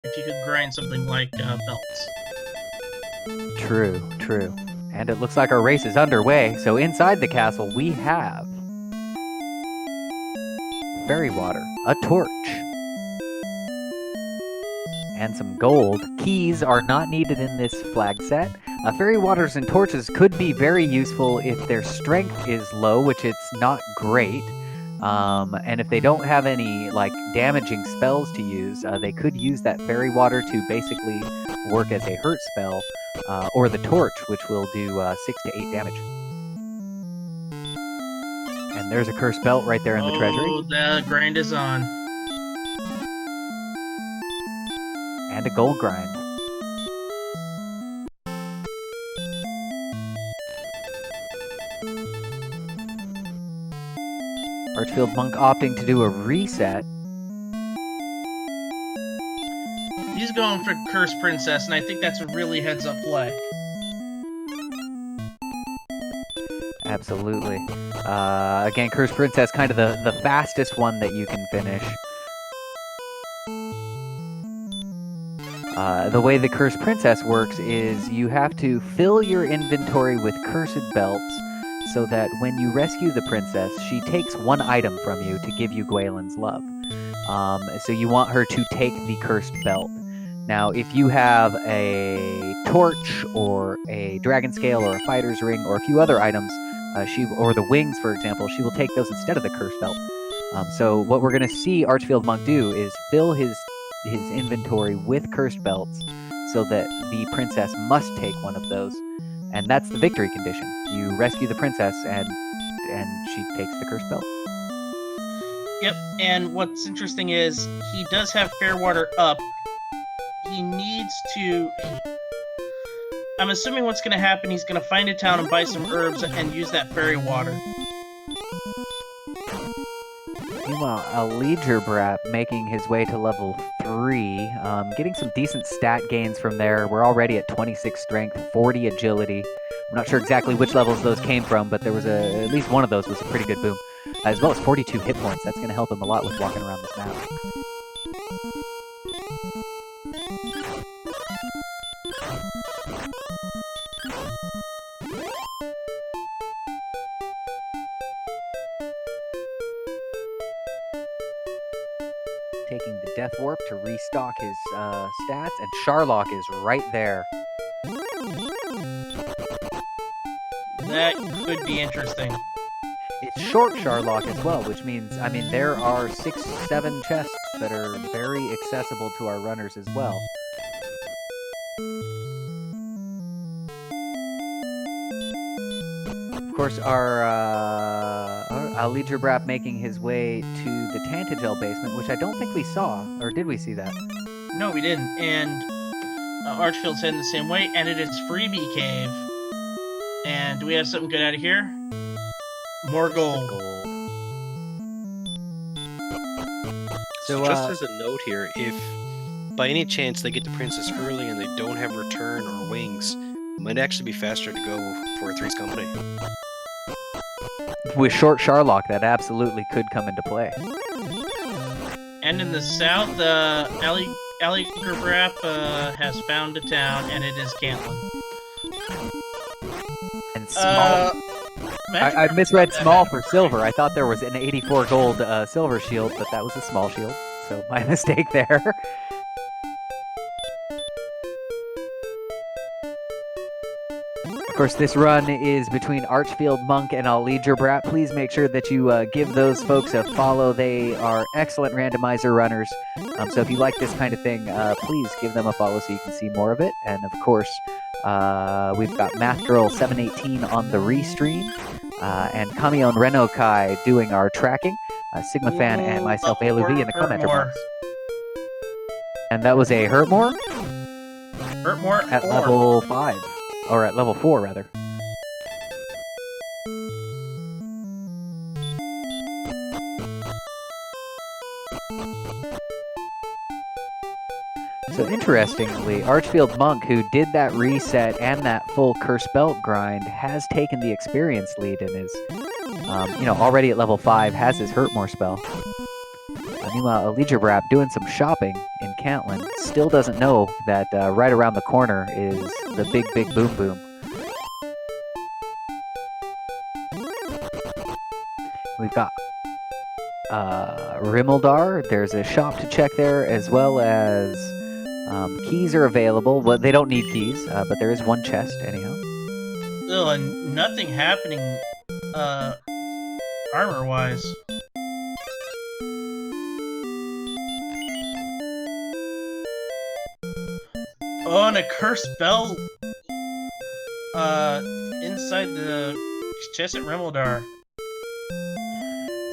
if you could grind something like belts. True, true. And it looks like our race is underway. So inside the castle, we have fairy water, a torch, and some gold. Keys are not needed in this flag set. Fairy waters and torches could be very useful if their strength is low, which it's not great. And if they don't have any like damaging spells to use, they could use that fairy water to basically work as a hurt spell, or the torch, which will do 6 to 8 damage. And there's a cursed belt right there in the treasury. Oh, the grind is on. And a gold grind. Archfield Monk opting to do a reset. He's going for Cursed Princess, and I think that's a really heads-up play. Absolutely. Again, Cursed Princess, kind of the fastest one that you can finish. The way the Cursed Princess works is you have to fill your inventory with cursed belts so that when you rescue the princess, she takes one item from you to give you Gwaelin's love. So you want her to take the cursed belt. Now, if you have a torch or a dragon scale or a fighter's ring or a few other items, or the wings, for example, she will take those instead of the cursed belt. So what we're going to see Archfield Monk do is fill his inventory with cursed belts so that the princess must take one of those. And that's the victory condition. You rescue the princess and she takes the cursed belt. Yep, and what's interesting is he does have Fairwater up. He needs to... I'm assuming what's going to happen, he's going to find a town and buy some herbs and use that fairy water. Meanwhile, Allegier making his way to level 3, getting some decent stat gains from there. We're already at 26 strength, 40 agility. I'm not sure exactly which levels those came from, but there was at least one of those was a pretty good boom. As well as 42 hit points. That's going to help him a lot with walking around this map. Taking the Death Warp to restock his stats, and Sharlock is right there. That could be interesting. It's short Sharlock as well, which means, I mean, there are 6-7 chests that are very accessible to our runners as well. Of course, our Allegier making his way to the Tantagel basement, which I don't think we saw, or did we see that? No, we didn't, and Archfield's heading the same way, and it is Freebie Cave. And do we have something good out of here? More gold. So just as a note here, if by any chance they get the princess early and they don't have return or wings, it might actually be faster to go for a Three's Company. With short Sharlock, that absolutely could come into play. And in the south, Allegrap has found a town, and it is Cantlin. And small. I misread small for silver. I thought there was an 84 gold silver shield, but that was a small shield. So my mistake there. Of course, this run is between Archfield Monk and Allegier. Please make sure that you give those folks a follow. They are excellent randomizer runners. So if you like this kind of thing, please give them a follow so you can see more of it. And of course, we've got Math Girl 718 on the restream, and Kamion Renokai doing our tracking. Sigma Fan and myself, ALUV, in the comment box. And that was a Hurtmore? Hurtmore at level 5. Or at level 4, rather. So interestingly, Archfield Monk, who did that reset and that full Curse Belt grind, has taken the experience lead and is, already at level 5, has his Hurtmore spell. Meanwhile, Allegier doing some shopping in Cantlin still doesn't know that right around the corner is the big boom boom. We've got Rimmeldar. There's a shop to check there, as well as keys are available. Well, they don't need keys, but there is one chest anyhow. Oh, and nothing happening armor-wise. Oh, and a cursed bell inside the chest at Rimmeldar.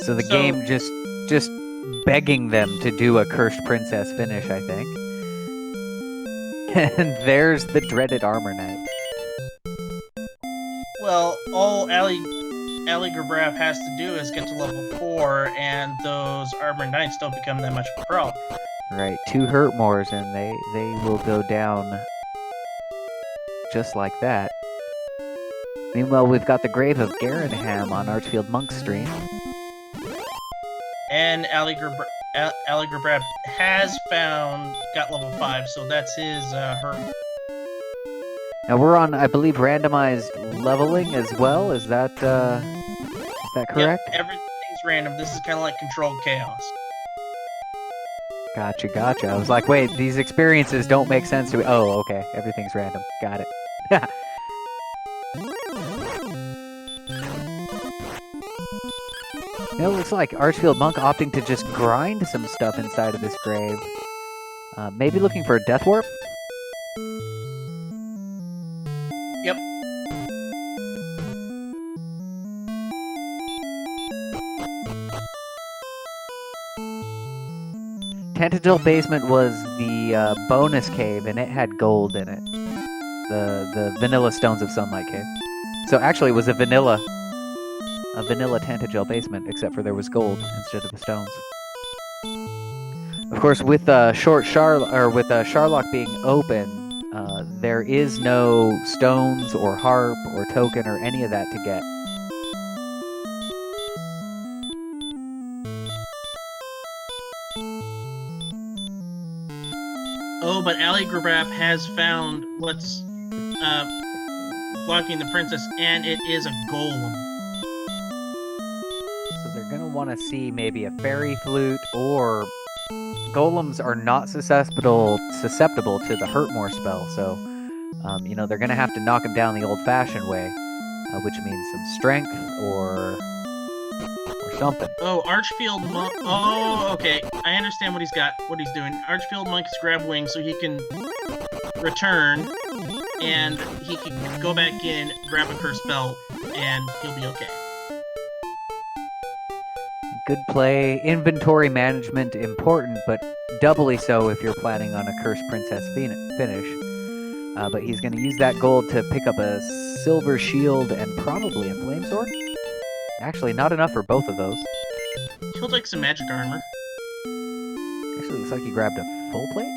So the game just begging them to do a cursed princess finish, I think. And there's the dreaded armor knight. Well, all Ali Grabraf has to do is get to level 4, and those armor knights don't become that much of a problem. Right, 2 Hurtmores, and they will go down just like that. Meanwhile, we've got the grave of Garenham on Archfield Monk's stream. And Ali Grabraf has got level 5, so that's his Hurt. Now we're on, I believe, randomized leveling as well. Is that correct? Yep, everything's random. This is kind of like Controlled Chaos. Gotcha. I was like, wait, these experiences don't make sense to me. Oh, okay. Everything's random. Got it. You know, it looks like Archfield Monk opting to just grind some stuff inside of this grave. Maybe looking for a death warp? Yep. Tentacle Basement was the bonus cave, and it had gold in it. The Vanilla Stones of Sunlight cave. So actually, it was a vanilla Tantagel basement, except for there was gold instead of the stones. Of course, with Sharlock being open, there is no stones or harp or token or any of that to get. Oh, but Ali Grabraf has found what's blocking the princess, and it is a golem. So they're going to want to see maybe a fairy flute, or golems are not susceptible to the Hurtmore spell, so they're going to have to knock him down the old-fashioned way, which means some strength or something. Oh, Archfield Monk. Oh, okay. I understand what he's doing. Archfield Monk is grab wings so he can return, and he can go back in, grab a cursed belt, and he'll be okay. Good play. Inventory management important, but doubly so if you're planning on a Cursed Princess finish. But he's going to use that gold to pick up a silver shield and probably a flame sword. Actually, not enough for both of those. He'll take some magic armor. Actually, looks like he grabbed a full plate?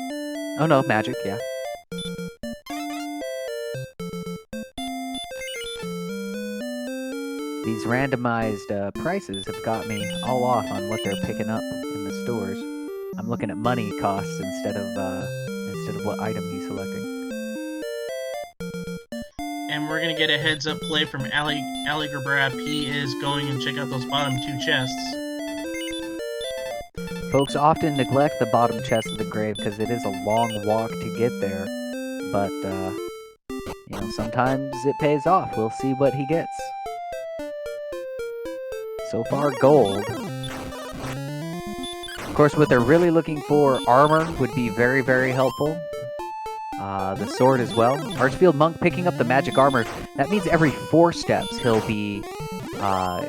Oh no, magic, yeah. These randomized prices have got me all off on what they're picking up in the stores. I'm looking at money costs instead of what item he's selecting. And we're gonna get a heads-up play from Ali Grabraf. He is going and check out those bottom 2 chests. Folks often neglect the bottom chest of the grave because it is a long walk to get there, but sometimes it pays off. We'll see what he gets. So far, gold. Of course, what they're really looking for, armor would be very, very helpful. The sword as well. Archfield Monk picking up the magic armor. That means every 4 steps he'll be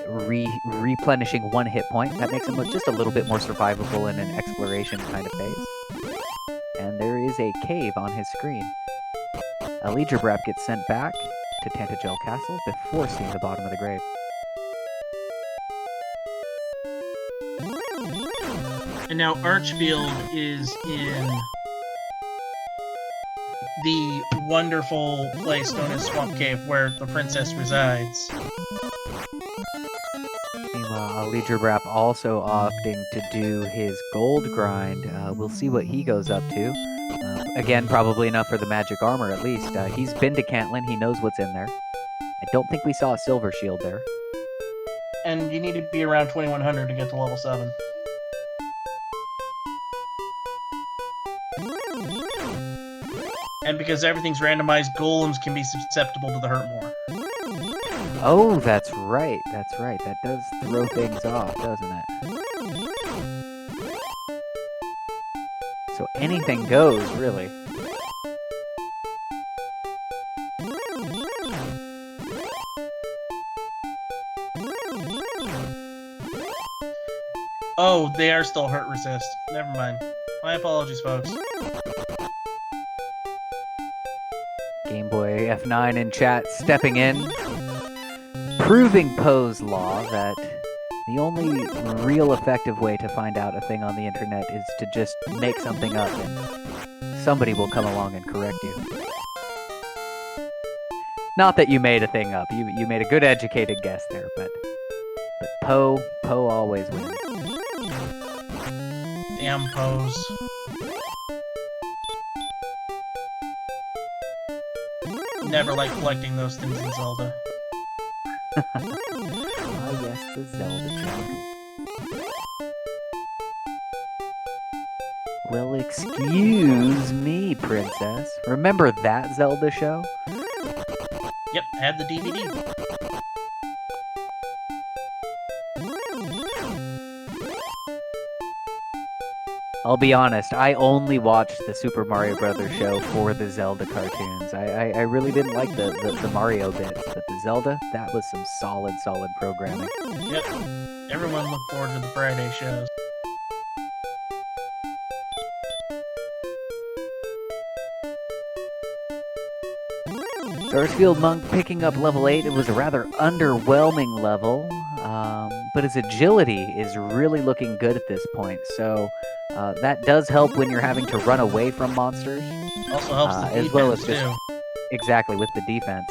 replenishing 1 hit point. That makes him look just a little bit more survivable in an exploration kind of phase. And there is a cave on his screen. Ali Grabraf gets sent back to Tantagel Castle before seeing the bottom of the grave. And now Archfield is in the wonderful place known as Swamp Cave, where the princess resides. Alidrabrap also opting to do his gold grind. We'll see what he goes up to. Again, probably enough for the magic armor at least. He's been to Cantlin. He knows what's in there. I don't think we saw a silver shield there. And you need to be around 2100 to get to level 7. And because everything's randomized, golems can be susceptible to the hurt more. Oh, that's right. That's right. That does throw things off, doesn't it? So anything goes, really. Oh, they are still hurt resist. Never mind. My apologies, folks. Game Boy F9 in chat stepping in, proving Poe's law that the only real effective way to find out a thing on the internet is to just make something up and somebody will come along and correct you. Not that you made a thing up, you made a good educated guess there, but Poe always wins. Damn Poes. Never like collecting those things in Zelda. Ah, yes, the Zelda joke. Well, excuse me, princess. Remember that Zelda show? Yep, had the DVD. I'll be honest, I only watched the Super Mario Brothers show for the Zelda cartoons. I really didn't like the Mario bits, but the Zelda, that was some solid programming. Yep. Everyone looked forward to the Friday shows. Sarsfield Monk picking up level 8. It was a rather underwhelming level, but his agility is really looking good at this point, so that does help when you're having to run away from monsters. Also helps the defense, as well as too. Exactly, with the defense.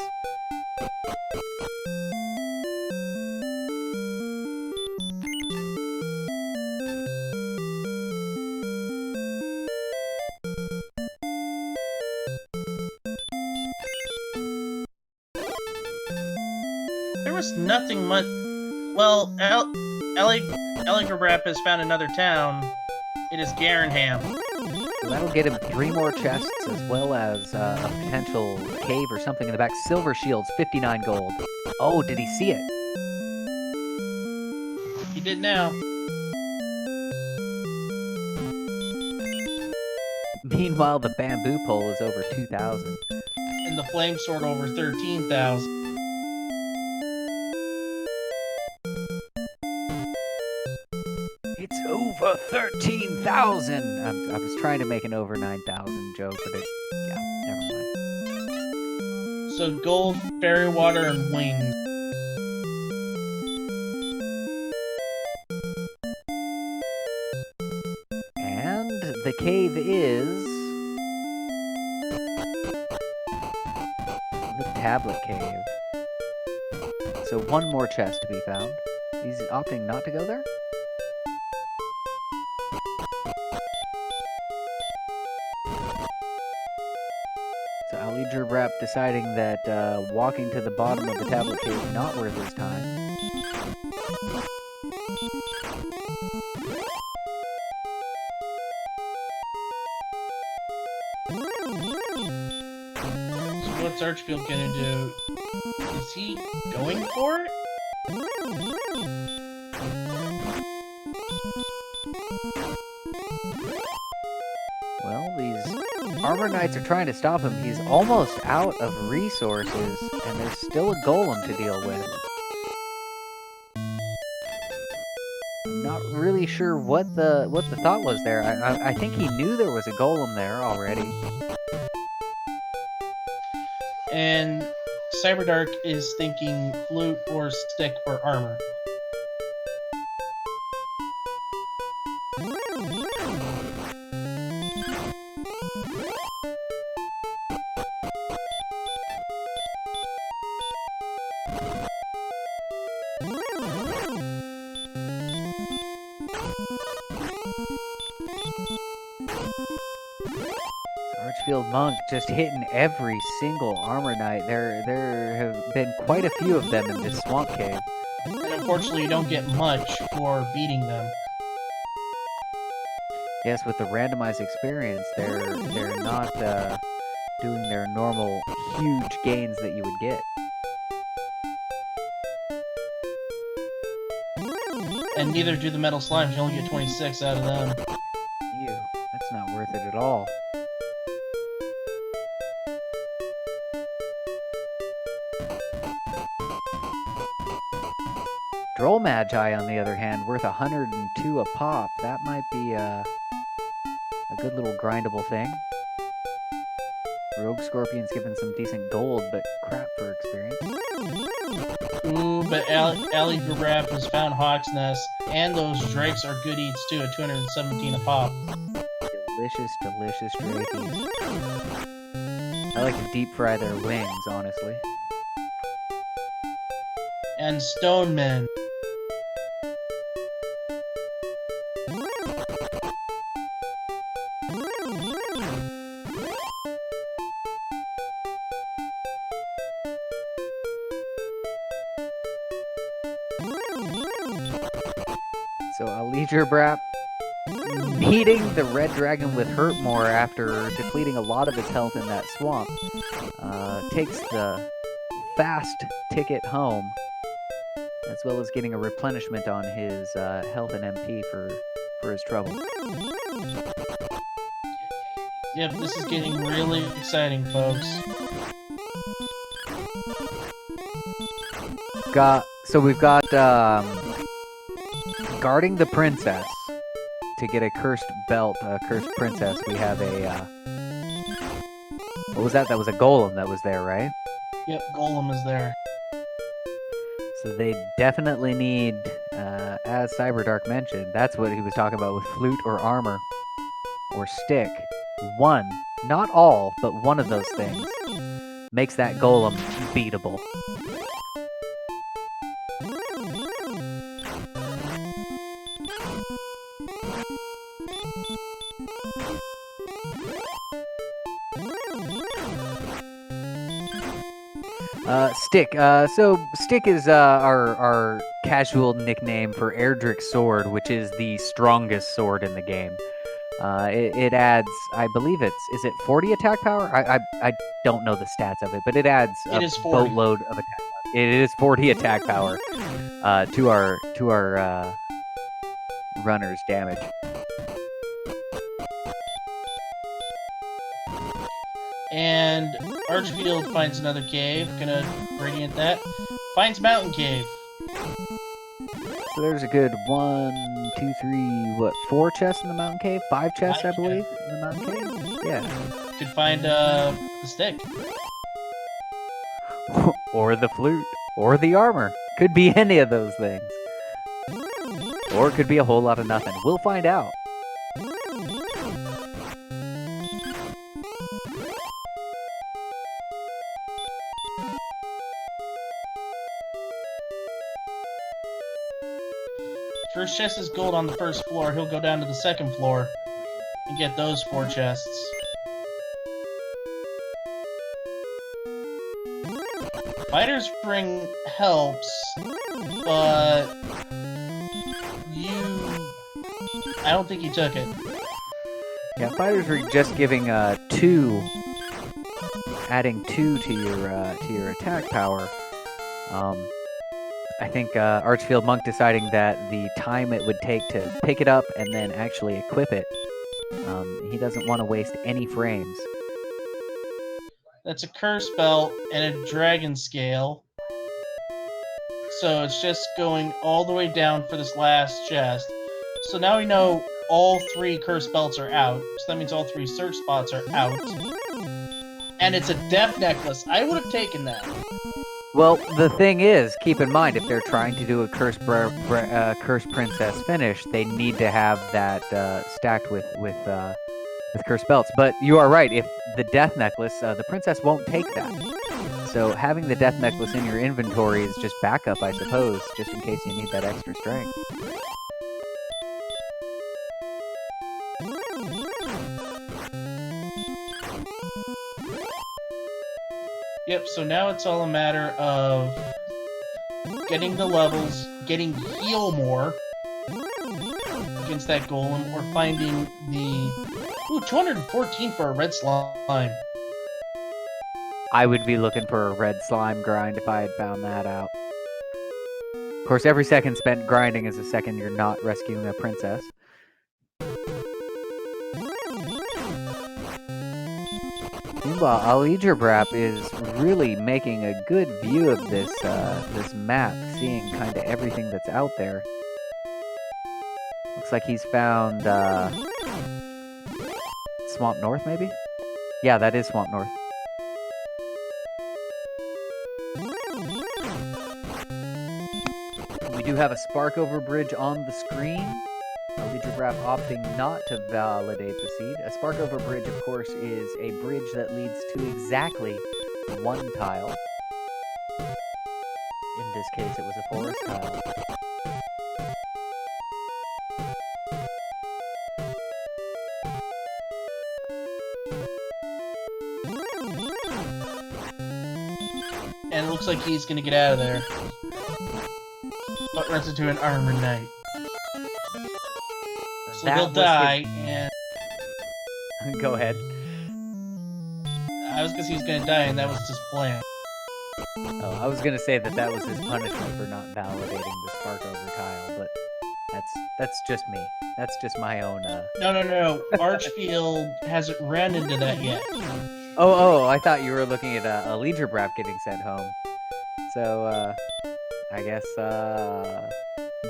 There was nothing much. Well, Aligrabrap has found another town. It is Garenham. So that'll get him 3 more chests as well as a potential cave or something in the back. Silver shields, 59 gold. Oh, did he see it? He did now. Meanwhile, the bamboo pole is over 2,000. And the flame sword over 13,000. It's over 13,000! I was trying to make an over 9,000 joke, but yeah, never mind. So gold, fairy water, and wings. And the cave is the tablet cave. So 1 more chest to be found. He's opting not to go there? So Alidrabrap deciding that walking to the bottom of the tablet cave is not worth his time. So what's Archfield gonna do? Is he going for it? Well, these Armor Knights are trying to stop him. He's almost out of resources, and there's still a golem to deal with. I'm not really sure what the thought was there. I think he knew there was a golem there already. And Cyberdark is thinking flute or stick or armor. Archfield Monk just hitting every single armor knight. There have been quite a few of them in this swamp cave. And unfortunately, you don't get much for beating them. Yes, with the randomized experience, they're not doing their normal huge gains that you would get. And neither do the metal slimes. You only get 26 out of them. Ew, that's not worth it at all. Droll Magi, on the other hand, worth 102 a pop. That might be a good little grindable thing. Rogue Scorpion's given some decent gold, but crap for experience. Ooh, but Ali Grab has found Hawk's Nest, and those drakes are good eats too, at 217 a pop. Delicious, delicious drakies. I like to deep fry their wings, honestly. And Stonemen. So Alidra Brap beating the red dragon with hurt more after depleting a lot of his health in that swamp. Takes the fast ticket home, as well as getting a replenishment on his health and MP for his trouble. Yep, this is getting really exciting, folks. We've got guarding the princess. To get a cursed belt, a cursed princess, we have a what was that? That was a golem that was there, right? Yep, Golem is there. So they definitely need, as Cyberdark mentioned, that's what he was talking about with flute or armor or stick. One, not all, but one of those things makes that golem beatable. Stick. So Stick is our casual nickname for Erdrick's sword, which is the strongest sword in the game. It adds, I believe is it 40 attack power? I don't know the stats of it, but it adds a boatload of attack power. It is 40 attack power to our runner's damage. And Archfield finds another cave. Gonna radiant that. Finds Mountain Cave. So there's a good 1, 2, 3, 4 chests in the Mountain Cave? 5 chests, I believe, in the Mountain Cave? Yeah. Could find the stick. Or the flute. Or the armor. Could be any of those things. Or it could be a whole lot of nothing. We'll find out. First chest is gold on the first floor. He'll go down to the second floor and get those 4 chests. Fighter's Ring helps, but I don't think he took it. Yeah, Fighter's Ring just giving 2, adding 2 to your attack power. I think Archfield Monk deciding that the time it would take to pick it up and then actually equip it, he doesn't want to waste any frames. That's a curse belt and a dragon scale. So it's just going all the way down for this last chest. So now we know all 3 curse belts are out. So that means all 3 search spots are out. And it's a death necklace. I would have taken that. Well, the thing is, keep in mind, if they're trying to do a Cursed Princess finish, they need to have that stacked with Cursed Belts. But you are right, if the Death Necklace, the Princess won't take that. So having the Death Necklace in your inventory is just backup, I suppose, just in case you need that extra strength. Yep, so now it's all a matter of getting the levels, getting heal more against that golem, or finding the... Ooh, 214 for a red slime. I would be looking for a red slime grind if I had found that out. Of course, every second spent grinding is a second you're not rescuing a princess. Meanwhile, Alijabrap is really making a good view of this this map, seeing kind of everything that's out there. Looks like he's found Swamp North, maybe? Yeah, that is Swamp North. We do have a spark over bridge on the screen. Alijabrap opting not to validate the seed. A spark over bridge, of course, is a bridge that leads to exactly one tile. In this case, it was a forest tile. And it looks like he's gonna get out of there. But runs into an armor knight. So he'll die, and... Go ahead. I was gonna say he's gonna die, and that was his plan. Oh, I was gonna say that was his punishment for not validating the spark over tile, but that's just me. That's just my own, No. Archfield hasn't ran into that yet. Oh, I thought you were looking at Alijabrap getting sent home. So, I guess,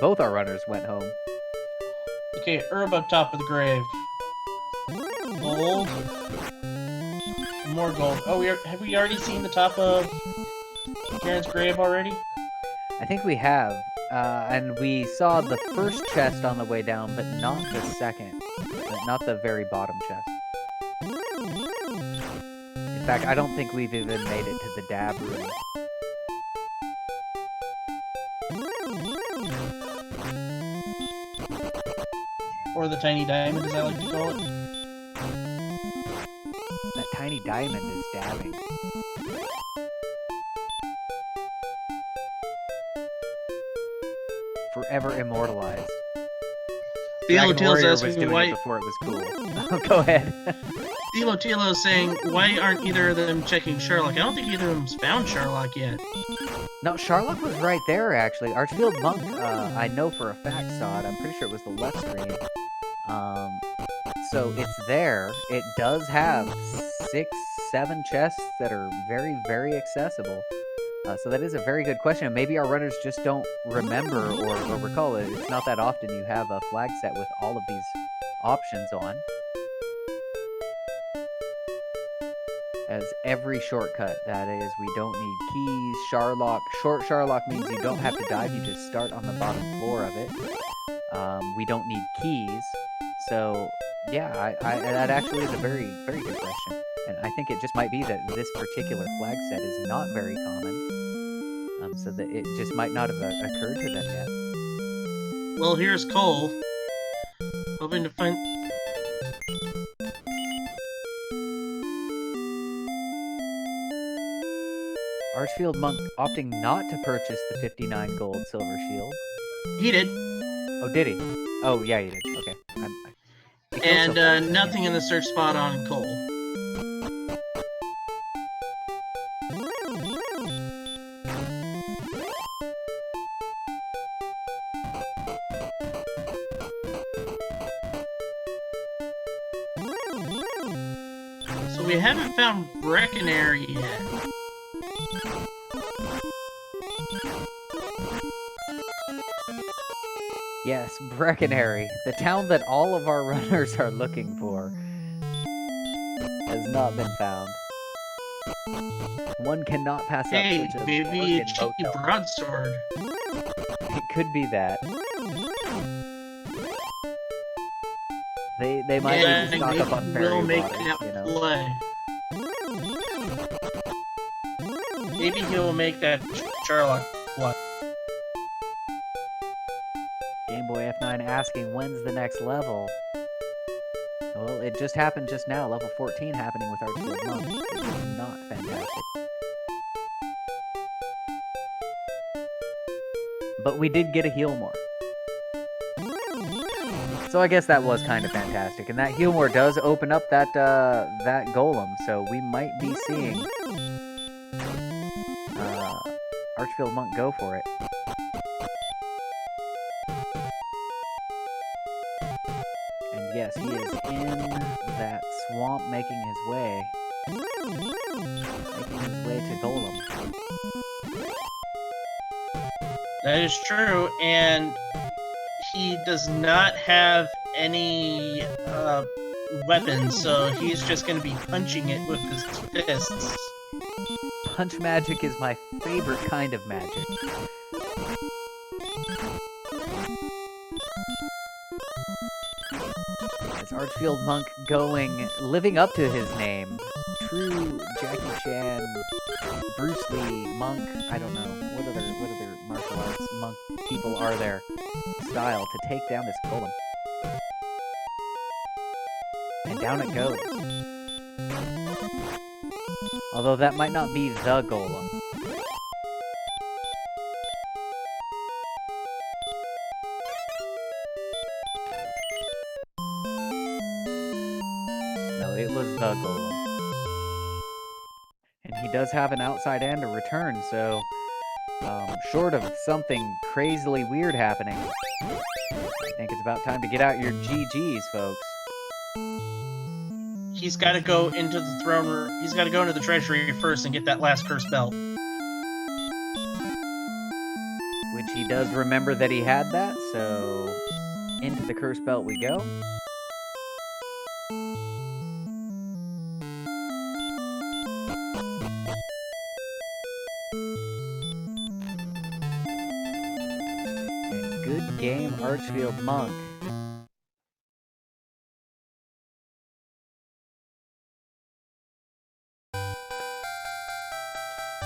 both our runners went home. Okay, herb up top of the grave. Gold. More gold. Oh, have we already seen the top of Karen's grave already? I think we have. And we saw the first chest on the way down, but not the second. Not the very bottom chest. In fact, I don't think we've even made it to the dab room. Or the tiny diamond, as I like to call it. That tiny diamond is dabbing. Forever immortalized. Dragon Warrior was doing it before it was cool. Go ahead. Tilo is saying, why aren't either of them checking Sherlock? I don't think either of them's found Sherlock yet. No, Sherlock was right there, actually. Archfield Monk, I know for a fact saw it. I'm pretty sure it was the left screen. So it's there. It does have 6, 7 chests that are very, very accessible. So that is a very good question. Maybe our runners just don't remember or recall it. It's not that often you have a flag set with all of these options on. As every shortcut, that is, we don't need keys, Sherlock. Short Sherlock means you don't have to dive, you just start on the bottom floor of it. We don't need keys. So, yeah, that actually is a very, very good question. And I think it just might be that this particular flag set is not very common. So that it just might not have occurred to them yet. Well, here's Cole. Hoping to find... Archfield Monk opting not to purchase the 59 gold silver shield. He did. Oh, did he? Oh, yeah, he did. Okay. And nothing in the search spot on Cole. So we haven't found Breckenary yet. Yes, Breckenary, the town that all of our runners are looking for, has not been found. One cannot pass up such a maybe a cheeky broadsword. It could be that. They might need to stock up on fairy waters, you know. Maybe he'll make that Sherlock play. Game Boy F9 asking, when's the next level? Well, it just happened just now. Level 14 happening with Archfield Monk. This is not fantastic. But we did get a heal more. So I guess that was kind of fantastic. And that heal more does open up that that golem. So we might be seeing Archfield Monk go for it. And yes, he is in that swamp making his way to golem. That is true, and he does not have any weapons, so he's just going to be punching it with his fists. Punch magic is my favorite kind of magic. As Archfield Monk living up to his name, true Jackie Chan, Bruce Lee, Monk, I don't know, what other martial arts monk people are there, style to take down this golem. And down it goes. Although that might not be the golem. No, it was the golem. And he does have an outside and a return, so short of something crazily weird happening, I think it's about time to get out your GGs, folks. He's got to go into the throne room. He's got to go into the treasury first and get that last cursed belt. Which he does remember that he had that, so into the cursed belt we go. And good game, Archfield Monk.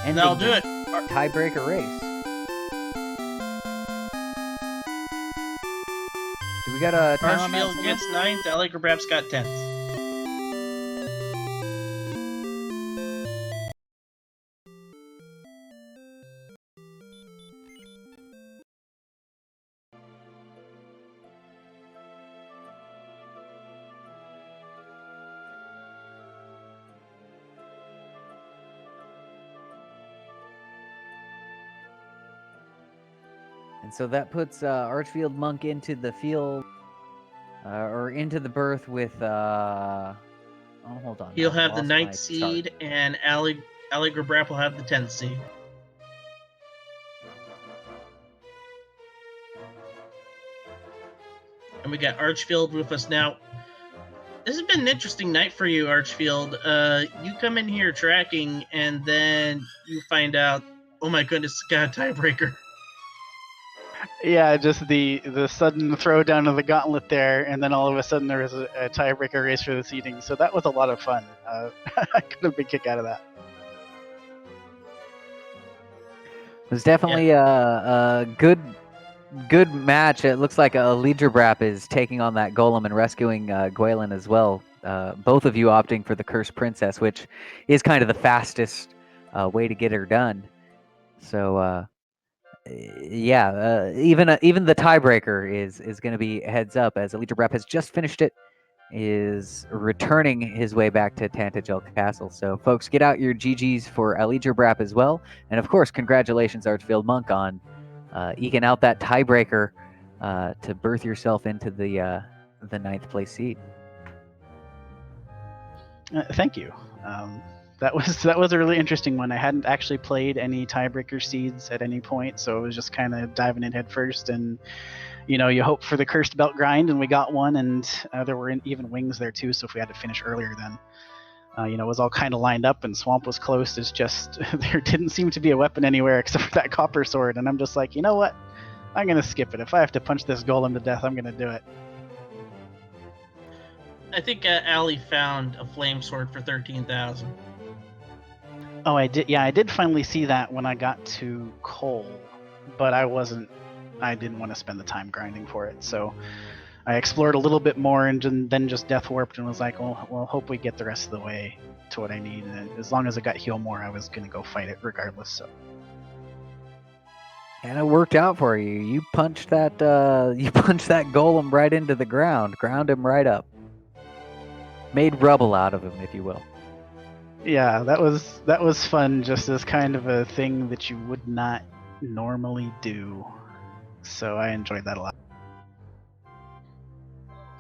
And that'll do it. Tiebreaker race. Do we got a time on that? Archfield gets 9th, Allegrabrap's got 10th. And so that puts Archfield Monk into the field, or into the berth with, oh, hold on. He'll have the 9th seed, and Allegrabrap will have the 10th seed. And we got Archfield with us now. This has been an interesting night for you, Archfield. You come in here tracking, and then you find out, oh my goodness, got a tiebreaker. Yeah, just the sudden throwdown of the gauntlet there, and then all of a sudden there was a tiebreaker race for the seeding. So that was a lot of fun. I got a big kick out of that. It was definitely a good match. It looks like Allegrabrap is taking on that golem and rescuing Gwaelin as well. Both of you opting for the Cursed Princess, which is kind of the fastest way to get her done. So even the tiebreaker is going to be heads up, as Allegrabrap has just finished it, is returning his way back to Tantagel Castle. So folks, get out your GGs for Allegrabrap as well, and of course, congratulations Archfield Monk on eking out that tiebreaker to birth yourself into the 9th place seed. Thank you. That was a really interesting one. I hadn't actually played any tiebreaker seeds at any point, so it was just kind of diving in head first. And you hope for the cursed belt grind, and we got one. And there were even wings there too. So if we had to finish earlier, then it was all kind of lined up, and swamp was close. It's just there didn't seem to be a weapon anywhere except for that copper sword. And I'm just like, you know what? I'm gonna skip it. If I have to punch this golem to death, I'm gonna do it. I think Allie found a flame sword for 13,000. Oh, I did. Yeah, I did finally see that when I got to coal, but I didn't want to spend the time grinding for it. So I explored a little bit more and then just death warped and was like, well, hope we get the rest of the way to what I need. And as long as I got heal more, I was going to go fight it regardless. So. And it worked out for you. You punched that golem right into the ground, ground him right up. Made rubble out of him, if you will. Yeah, that was fun, just as kind of a thing that you would not normally do. So I enjoyed that a lot.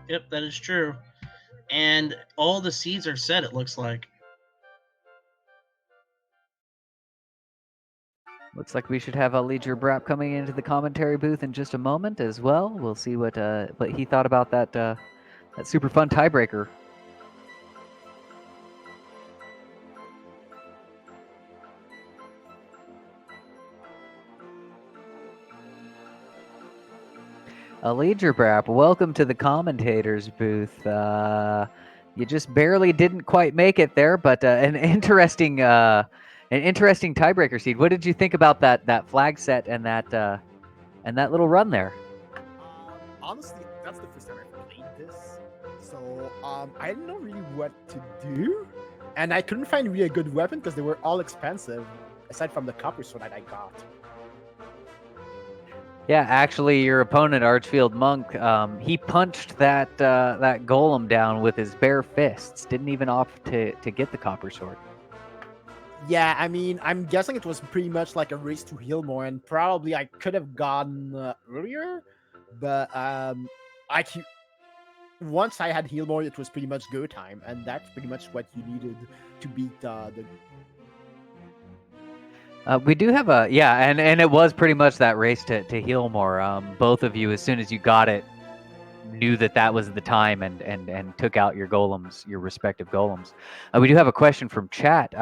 Yep, that is true. And all the seeds are set, it looks like. Looks like we should have Leisure Brap coming into the commentary booth in just a moment as well. We'll see what he thought about that super fun tiebreaker. Leisure Brap, welcome to the commentators booth. You just barely didn't quite make it there, but an interesting tiebreaker seed. What did you think about that flag set and that little run there? Honestly, that's the first time I've played this, so I didn't know really what to do, and I couldn't find really a good weapon because they were all expensive, aside from the copper sword that I got. Yeah, actually, your opponent, Archfield Monk, he punched that golem down with his bare fists. Didn't even opt to get the copper sword. Yeah, I mean, I'm guessing it was pretty much like a race to heal more, and probably I could have gone earlier, but once I had heal more, it was pretty much go time, and that's pretty much what you needed to beat the. We do have and it was pretty much that race to heal more. Both of you, as soon as you got it, knew that was the time and took out your golems, your respective golems. We do have a question from chat.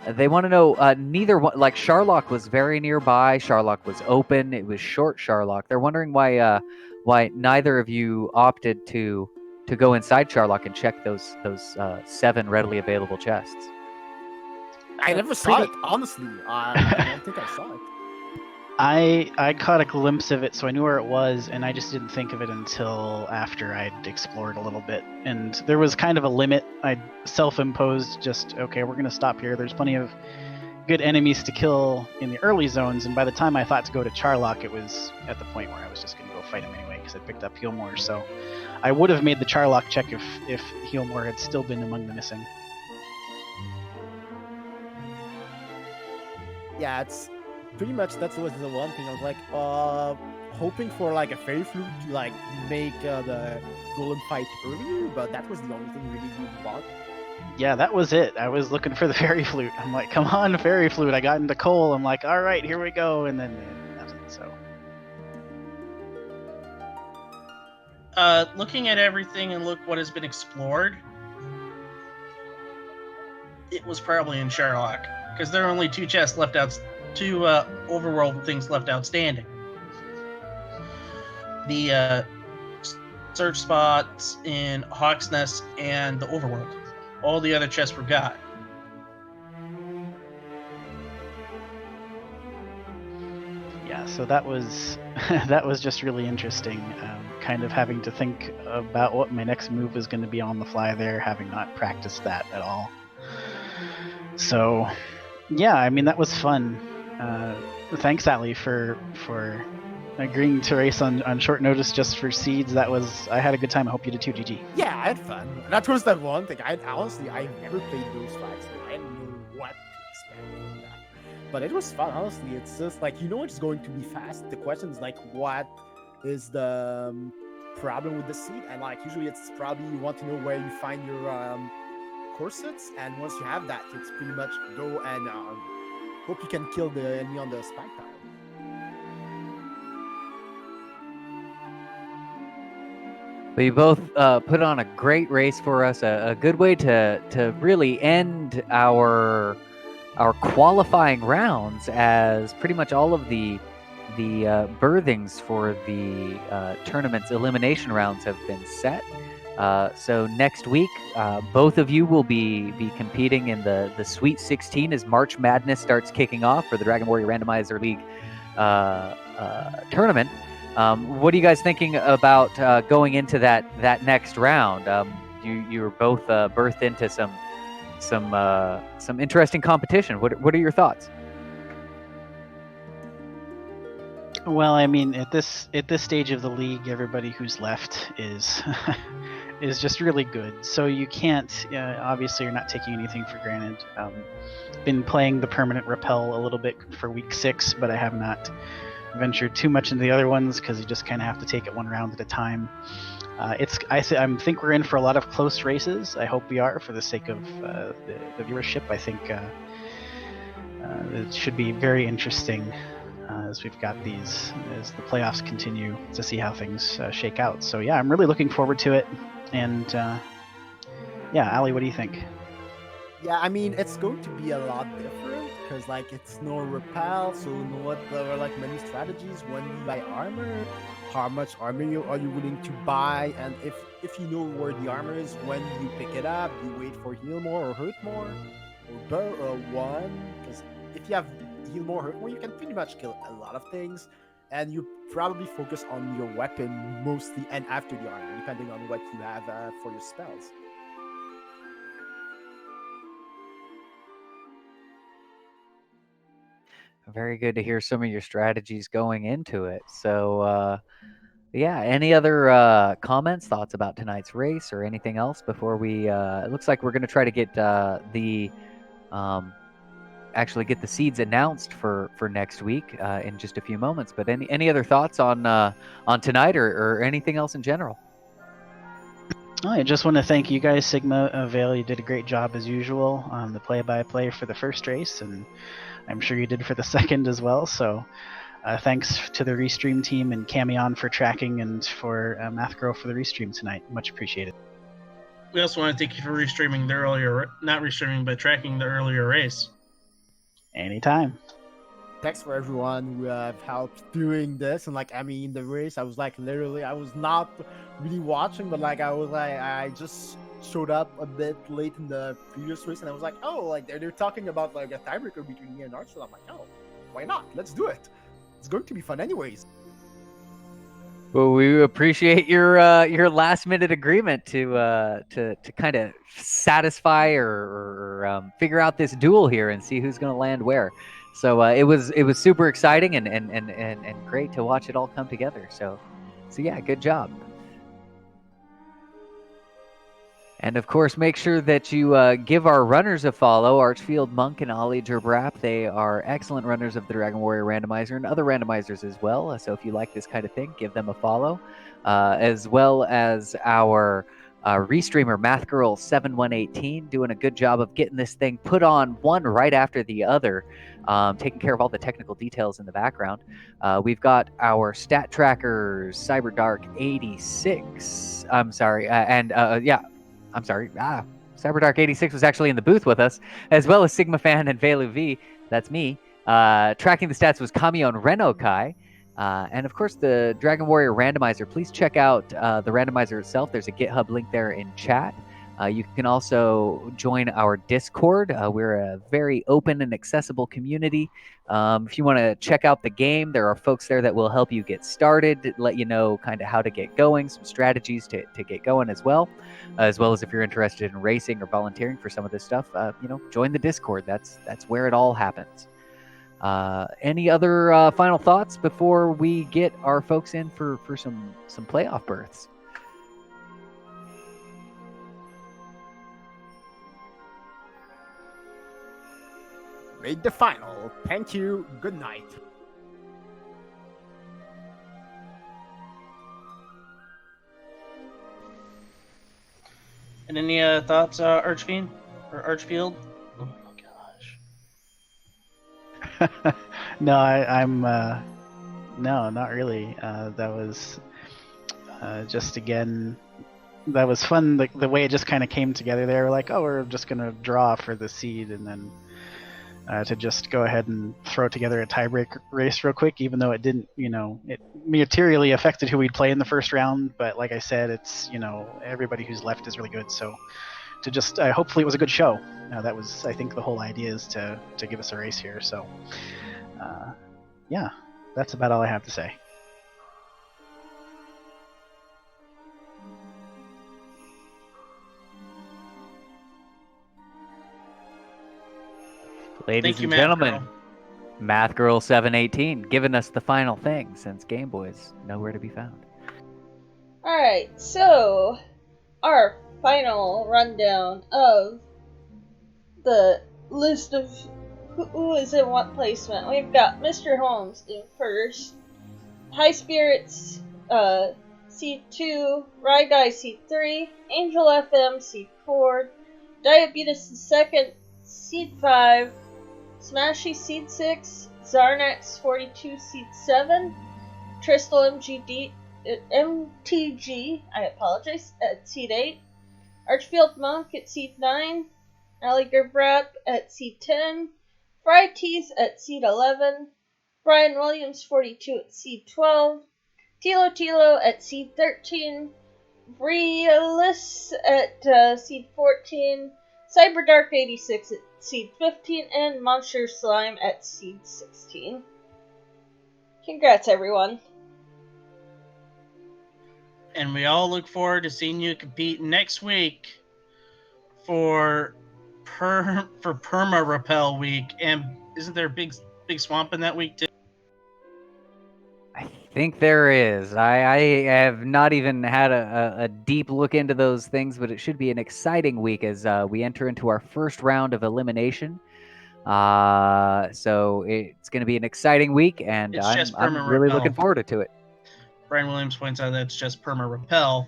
They want to know neither one, like Sharlock was very nearby. Sharlock was open. It was short Sharlock. They're wondering why neither of you opted to go inside Sharlock and check those 7 readily available chests. I never saw it, honestly. I don't think I saw it. I caught a glimpse of it, so I knew where it was, and I just didn't think of it until after I'd explored a little bit. And there was kind of a limit I'd self-imposed, just, okay, we're going to stop here. There's plenty of good enemies to kill in the early zones, and by the time I thought to go to Charlock, it was at the point where I was just going to go fight him anyway, because I picked up Healmore. So I would have made the Charlock check if Healmore had still been among the missing. Yeah, it's pretty much that was the one thing I was like hoping for, like a fairy flute to like make the golem fight earlier, but that was the only thing really you bought. Yeah, that was it. I was looking for the fairy flute. I'm like, come on, fairy flute. I got into Cole. I'm like, all right, here we go, and then nothing. So Looking at everything and look what has been explored, it was probably in Sherlock, because there are only 2 chests left out, 2 overworld things left outstanding. The search spots in Hawk's Nest and the overworld. All the other chests were got. Yeah, so that was that was just really interesting. Kind of having to think about what my next move was going to be on the fly there, having not practiced that at all. So, yeah, I mean, that was fun. Thanks, Ali, for agreeing to race on short notice just for seeds. I had a good time. I hope you did too, GG. Yeah, I had fun. That was that one thing. I never played those flags, so I didn't know what to expect from that. But it was fun, honestly. It's just like, it's going to be fast. The question is like, what is the problem with the seed? And like, usually it's probably you want to know where you find your corsets, and once you have that, it's pretty much go and hope you can kill the enemy on the spike tile. We both put on a great race for us, a good way to really end our qualifying rounds, as pretty much all of the birthings for the tournament's elimination rounds have been set. So next week, both of you will be competing in the Sweet 16 as March Madness starts kicking off for the Dragon Warrior Randomizer League tournament. What are you guys thinking about going into that next round? You were both birthed into some interesting competition. What are your thoughts? Well, I mean, at this stage of the league, everybody who's left is is just really good. So you can't. Obviously, you're not taking anything for granted. Been playing the permanent repel a little bit for week 6, but I have not ventured too much into the other ones because you just kind of have to take it one round at a time. I think we're in for a lot of close races. I hope we are, for the sake of the viewership. I think it should be very interesting as we've got as the playoffs continue, to see how things shake out. So yeah, I'm really looking forward to it. And yeah, Ali, what do you think? Yeah, I mean, it's going to be a lot different because like it's no repel, so there are like many strategies when you buy armor. How much armor are you willing to buy, and if you know where the armor is, when you pick it up, you wait for heal more or hurt more, or one. Because if you have heal more, hurt more, you can pretty much kill a lot of things, and you probably focus on your weapon mostly, and after the armor, depending on what you have for your spells. Very good to hear some of your strategies going into it. So, yeah, any other comments, thoughts about tonight's race or anything else before we... it looks like we're going to try to get actually get the seeds announced for next week in just a few moments. But any other thoughts on tonight or anything else in general? I just want to thank you guys, Sigma, Vale. You did a great job as usual on the play-by-play for the first race, and I'm sure you did for the second as well. So thanks to the Restream team and Camion for tracking, and for MathGirl for the Restream tonight. Much appreciated. We also want to thank you for restreaming the earlier, not restreaming, but tracking the earlier race. Anytime. Thanks for everyone who have helped doing this. And like, I mean, the race, I was like, literally, I was not really watching, but like, I just showed up a bit late in the previous race, and I was like, oh, like they're talking about like a tiebreaker between me and Archel. I'm like, oh, why not? Let's do it. It's going to be fun anyways. Well, we appreciate your last minute agreement to kind of satisfy or figure out this duel here and see who's going to land where. So it was super exciting and great to watch it all come together. So yeah, good job. And of course, make sure that you give our runners a follow, Archfield Monk and Ali Gerbrap. They are excellent runners of the Dragon Warrior Randomizer and other randomizers as well. So if you like this kind of thing, give them a follow. As well as our restreamer, MathGirl7118, doing a good job of getting this thing put on one right after the other, taking care of all the technical details in the background. We've got our stat trackers, CyberDark86. I'm sorry. CyberDark86 was actually in the booth with us, as well as Sigma Fan and Velu V. That's me. Tracking the stats was Kamion Renokai. And of course, the Dragon Warrior Randomizer. Please check out the randomizer itself. There's a GitHub link there in chat. You can also join our Discord. We're a very open and accessible community. If you want to check out the game, there are folks there that will help you get started, let you know kind of how to get going, some strategies to get going as well as if you're interested in racing or volunteering for some of this stuff, join the Discord. That's where it all happens. Any other final thoughts before we get our folks in for some playoff berths? Made the final. Thank you. Good night. And any thoughts, Archfiend or Archfield? Oh my gosh. No, I'm no, not really. That was just, again, that was fun. The way it just kind of came together there. Like, oh, we're just gonna draw for the seed, and then to just go ahead and throw together a tiebreak race real quick, even though it didn't, it materially affected who we'd play in the first round. But like I said, it's, everybody who's left is really good. So to just, hopefully it was a good show. That was, I think, the whole idea is to give us a race here. So yeah, that's about all I have to say. Ladies and gentlemen, Math Girl 718 giving us the final thing since Game Boy's nowhere to be found. Alright, so our final rundown of the list of who is in what placement. We've got Mr. Holmes in first, High Spirits seed 2, Rye Guy seed 3, Angel FM seed 4, Diabetes in second, seed 5, Smashy seed 6, Zarnax 42 seed 7, Tristal MTG, I apologize, at seed 8, Archfield Monk at seed 9, Alligator Brap at seed 10, Fried Teas at seed 11, Brian Williams 42 at seed 12, Tilo at seed 13, Realis at seed 14, Cyberdark 86 at seed 15, and Monster Slime at seed 16. Congrats, everyone. And we all look forward to seeing you compete next week for Perma Repel Week. And isn't there a big swamp in that week too? I think there is. I have not even had a deep look into those things, but it should be an exciting week as we enter into our first round of elimination. So it's going to be an exciting week, and I'm really looking forward to it. Brian Williams points out that it's just Perma Repel,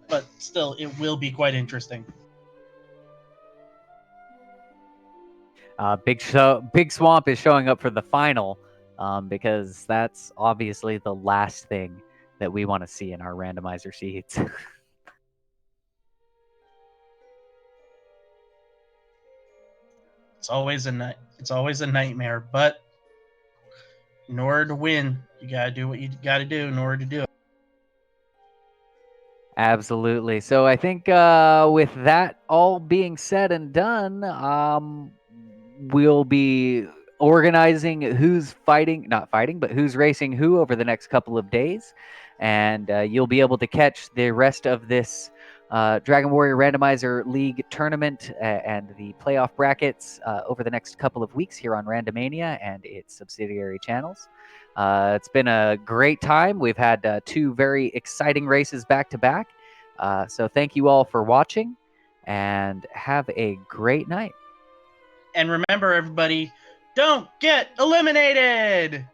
but still, it will be quite interesting. Big Swamp is showing up for the final because that's obviously the last thing that we want to see in our randomizer seeds. It's always a nightmare, but in order to win, you gotta do what you gotta do in order to do it. Absolutely. So I think with that all being said and done, we'll be organizing who's who's racing who over the next couple of days. And you'll be able to catch the rest of this Dragon Warrior Randomizer League tournament and the playoff brackets over the next couple of weeks here on Randomania and its subsidiary channels. It's been a great time. We've had 2 very exciting races back to back. So thank you all for watching and have a great night. And remember, everybody, don't get eliminated!